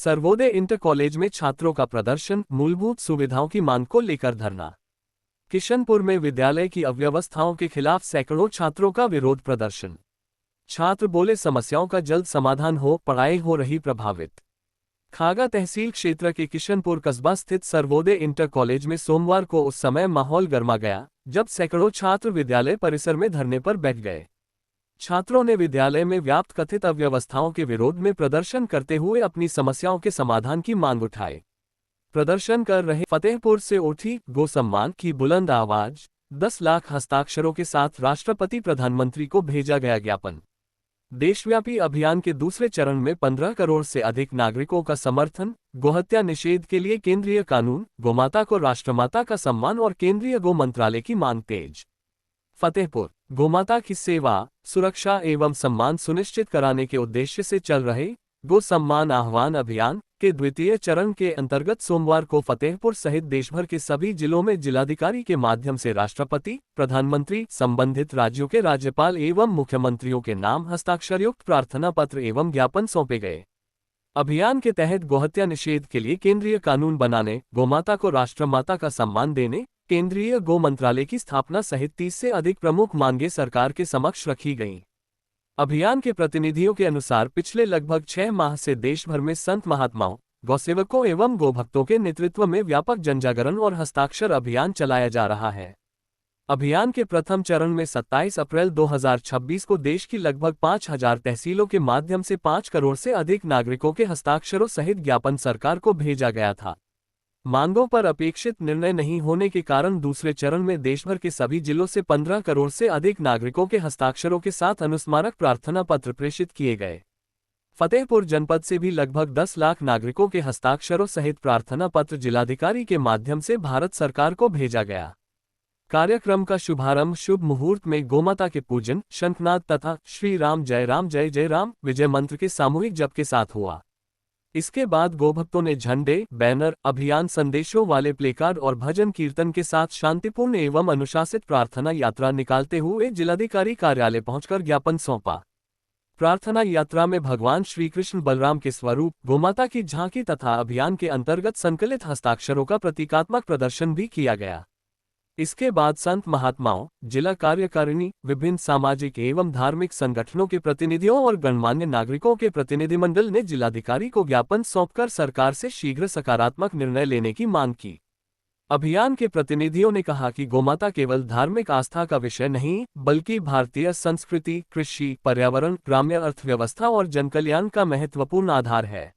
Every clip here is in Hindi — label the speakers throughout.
Speaker 1: सर्वोदय इंटर कॉलेज में छात्रों का प्रदर्शन, मूलभूत सुविधाओं की मांग को लेकर धरना। किशनपुर में विद्यालय की अव्यवस्थाओं के खिलाफ सैकड़ों छात्रों का विरोध प्रदर्शन। छात्र बोले समस्याओं का जल्द समाधान हो, पढ़ाई हो रही प्रभावित। खागा तहसील क्षेत्र के किशनपुर कस्बा स्थित सर्वोदय इंटर कॉलेज में सोमवार को उस समय माहौल गर्मा गया जब सैकड़ों छात्र विद्यालय परिसर में धरने पर बैठ गए। छात्रों ने विद्यालय में व्याप्त कथित अव्यवस्थाओं के विरोध में प्रदर्शन करते हुए अपनी समस्याओं के समाधान की मांग उठाई। प्रदर्शन कर रहे फतेहपुर से उठी गो सम्मान की बुलंद आवाज, 10 लाख हस्ताक्षरों के साथ राष्ट्रपति प्रधानमंत्री को भेजा गया ज्ञापन। देशव्यापी अभियान के दूसरे चरण में 15 करोड़ से अधिक नागरिकों का समर्थन, गोहत्या निषेध के लिए केंद्रीय कानून, गोमाता को राष्ट्रमाता का सम्मान और केंद्रीय गो मंत्रालय की मांग तेज। फतेहपुर, गोमाता की सेवा, सुरक्षा एवं सम्मान सुनिश्चित कराने के उद्देश्य से चल रहे गो सम्मान आह्वान अभियान के द्वितीय चरण के अंतर्गत सोमवार को फतेहपुर सहित देशभर के सभी जिलों में जिलाधिकारी के माध्यम से राष्ट्रपति, प्रधानमंत्री, संबंधित राज्यों के राज्यपाल एवं मुख्यमंत्रियों के नाम हस्ताक्षरयुक्त प्रार्थना पत्र एवं ज्ञापन सौंपे गए। अभियान के तहत गोहत्या निषेध के लिए केंद्रीय कानून बनाने, गोमाता को राष्ट्रमाता का सम्मान देने, केंद्रीय गो मंत्रालय की स्थापना सहित 30 से अधिक प्रमुख मांगें सरकार के समक्ष रखी गईं। अभियान के प्रतिनिधियों के अनुसार पिछले लगभग 6 माह से देश भर में संत महात्माओं, गौसेवकों एवं गोभक्तों के नेतृत्व में व्यापक जनजागरण और हस्ताक्षर अभियान चलाया जा रहा है। अभियान के प्रथम चरण में 27 अप्रैल 2026 को देश की लगभग 5000 तहसीलों के माध्यम से 5 करोड़ से अधिक नागरिकों के हस्ताक्षरों सहित ज्ञापन सरकार को भेजा गया था। मांगों पर अपेक्षित निर्णय नहीं होने के कारण दूसरे चरण में देशभर के सभी जिलों से 15 करोड़ से अधिक नागरिकों के हस्ताक्षरों के साथ अनुस्मारक प्रार्थना पत्र प्रेषित किए गए। फतेहपुर जनपद से भी लगभग 10 लाख नागरिकों के हस्ताक्षरों सहित प्रार्थना पत्र जिलाधिकारी के माध्यम से भारत सरकार को भेजा गया। कार्यक्रम का शुभारंभ शुभ मुहूर्त में गोमाता के पूजन, शंखनाद तथा श्री राम जय जय राम विजय मंत्र के सामूहिक जप के साथ हुआ। इसके बाद गोभक्तों ने झंडे, बैनर, अभियान संदेशों वाले प्लेकार्ड और भजन कीर्तन के साथ शांतिपूर्ण एवं अनुशासित प्रार्थना यात्रा निकालते हुए जिलाधिकारी कार्यालय पहुंचकर ज्ञापन सौंपा। प्रार्थना यात्रा में भगवान श्री कृष्ण बलराम के स्वरूप, गोमाता की झांकी तथा अभियान के अंतर्गत संकलित हस्ताक्षरों का प्रतीकात्मक प्रदर्शन भी किया गया। इसके बाद संत महात्माओं, जिला कार्यकारिणी, विभिन्न सामाजिक एवं धार्मिक संगठनों के प्रतिनिधियों और गणमान्य नागरिकों के प्रतिनिधिमंडल ने जिलाधिकारी को ज्ञापन सौंपकर सरकार से शीघ्र सकारात्मक निर्णय लेने की मांग की। अभियान के प्रतिनिधियों ने कहा कि गोमाता केवल धार्मिक आस्था का विषय नहीं, बल्कि भारतीय संस्कृति, कृषि, पर्यावरण, ग्राम्य अर्थव्यवस्था और जनकल्याण का महत्वपूर्ण आधार है।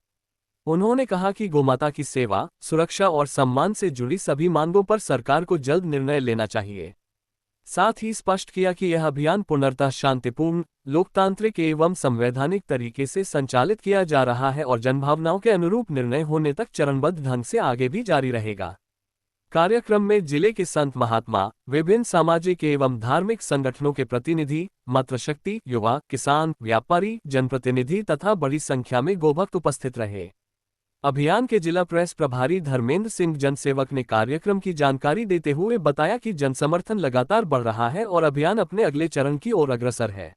Speaker 1: उन्होंने कहा कि गोमाता की सेवा, सुरक्षा और सम्मान से जुड़ी सभी मांगों पर सरकार को जल्द निर्णय लेना चाहिए। साथ ही स्पष्ट किया कि यह अभियान पूर्णतः शांतिपूर्ण, लोकतांत्रिक एवं संवैधानिक तरीके से संचालित किया जा रहा है और जनभावनाओं के अनुरूप निर्णय होने तक चरणबद्ध ढंग से आगे भी जारी रहेगा। कार्यक्रम में जिले के संत महात्मा, विभिन्न सामाजिक एवं धार्मिक संगठनों के प्रतिनिधि, मातृशक्ति, युवा, किसान, व्यापारी, जनप्रतिनिधि तथा बड़ी संख्या में गोभक्त उपस्थित रहे। अभियान के जिला प्रेस प्रभारी धर्मेंद्र सिंह जनसेवक ने कार्यक्रम की जानकारी देते हुए बताया कि जनसमर्थन लगातार बढ़ रहा है और अभियान अपने अगले चरण की ओर अग्रसर है।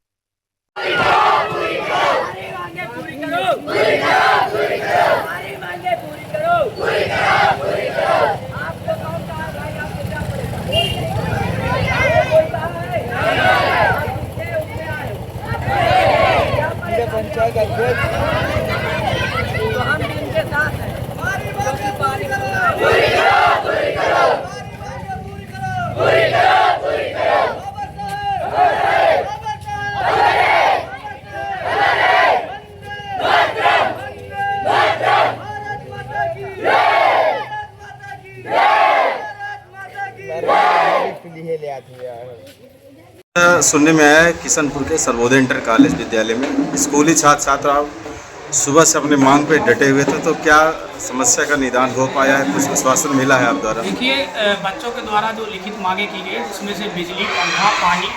Speaker 2: सुनने में आया है किशनपुर के सर्वोदय इंटर कॉलेज विद्यालय में स्कूली छात्र छात्रा सुबह से अपने मांग पे डटे हुए थे, तो क्या समस्या का निदान हो पाया है? कुछ आश्वासन मिला है आप द्वारा?
Speaker 3: देखिए, बच्चों के द्वारा जो लिखित मांगे की गई उसमें से बिजली, पंखा, पानी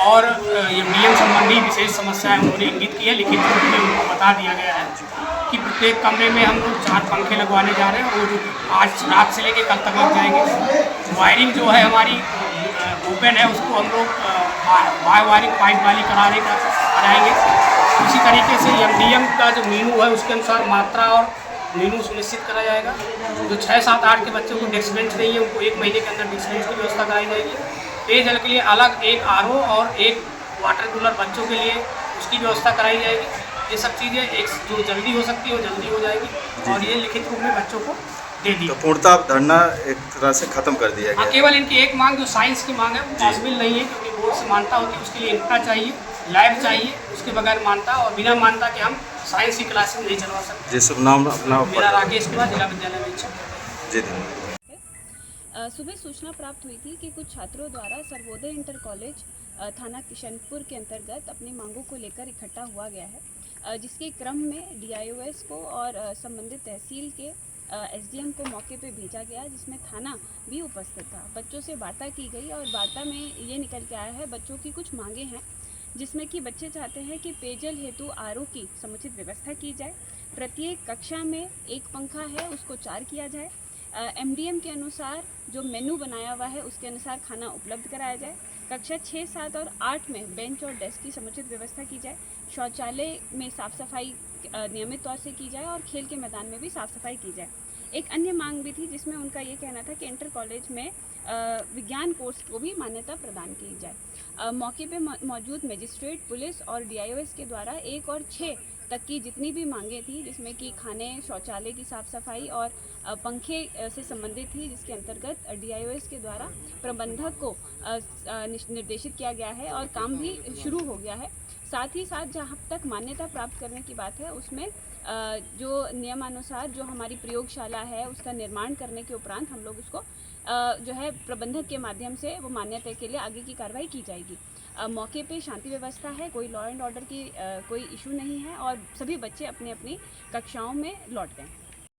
Speaker 3: और ये डीएम संबंधी विशेष समस्याएं उन्होंने इंगित की है। लिखित रूप में उनको बता दिया गया है कि प्रत्येक कमरे में हम लोग 4 पंखे लगवाने जा रहे हैं और जो आज रात से लेकर कल तक लग जाएंगे। वायरिंग जो है हमारी ओपन है, उसको हम लोग वायरिंग पाइप वाली कराएंगे। इसी तरीके से एमडीएम का जो मेनू है उसके अनुसार मात्रा और मेनू सुनिश्चित करा जाएगा। जो 6, 7, 8 के बच्चों को डेस्क बेंच नहीं है उनको 1 महीने के अंदर डेस्क बेंच की व्यवस्था कराई जाएगी। पेयजल के लिए अलग एक आरओ और एक वाटर कूलर बच्चों के लिए उसकी व्यवस्था कराई जाएगी। ये सब चीज़ें एक जो जल्दी हो सकती है वो जल्दी हो जाएगी और ये लिखित रूप में बच्चों को दे दी।
Speaker 2: तो पूर्णतः धरना एक तरह से खत्म कर दिया
Speaker 3: हाँ,
Speaker 2: गया।
Speaker 3: केवल इनकी एक मांग जो साइंस की मांग है वो पॉसिबल नहीं है, क्योंकि बोर्ड से मान्यता होती है, उसके लिए इंफ्रा चाहिए, लैब चाहिए, उसके बगैर मान्यता और बिना मान्यता के हम साइंस की क्लासेस नहीं चलवा सकते।
Speaker 2: जी, शुभ नाम अपना।
Speaker 3: मेरा राकेश कुमार, जिला विद्यालय अधीक्षक।
Speaker 2: जी धन्यवाद।
Speaker 4: सुबह सूचना प्राप्त हुई थी कि कुछ छात्रों द्वारा सर्वोदय इंटर कॉलेज थाना किशनपुर के अंतर्गत अपनी मांगों को लेकर इकट्ठा हुआ गया है, जिसके क्रम में डीआईओएस को और संबंधित तहसील के एसडीएम को मौके पे भेजा गया, जिसमें थाना भी उपस्थित था। बच्चों से वार्ता की गई और वार्ता में ये निकल के आया है बच्चों की कुछ मांगे हैं, जिसमें कि बच्चे चाहते हैं कि पेयजल हेतु आरओ की समुचित व्यवस्था की जाए, प्रत्येक कक्षा में एक पंखा है उसको 4 किया जाए, एमडीएम के अनुसार जो मेनू बनाया हुआ है उसके अनुसार खाना उपलब्ध कराया जाए, कक्षा 6, 7 और 8 में बेंच और डेस्क की समुचित व्यवस्था की जाए, शौचालय में साफ़ सफाई नियमित तौर से की जाए और खेल के मैदान में भी साफ़ सफाई की जाए। एक अन्य मांग भी थी जिसमें उनका ये कहना था कि इंटर कॉलेज में विज्ञान कोर्स को भी मान्यता प्रदान की जाए। मौके पे मौजूद मजिस्ट्रेट, पुलिस और डीआईओएस के द्वारा 1 और 6 तक की जितनी भी मांगें थी, जिसमें कि खाने, शौचालय की साफ़ सफाई और पंखे से संबंधित थी, जिसके अंतर्गत डीआईओएस के द्वारा प्रबंधक को निर्देशित किया गया है और काम भी शुरू हो गया है। साथ ही साथ जहाँ तक मान्यता प्राप्त करने की बात है उसमें जो नियमानुसार जो हमारी प्रयोगशाला है उसका निर्माण करने के उपरांत हम लोग उसको जो है प्रबंधक के माध्यम से वो मान्यता के लिए आगे की कार्रवाई की जाएगी। मौके पे शांति व्यवस्था है, कोई लॉ एंड ऑर्डर की कोई इशू नहीं है और सभी बच्चे अपनी अपनी कक्षाओं में लौट गए।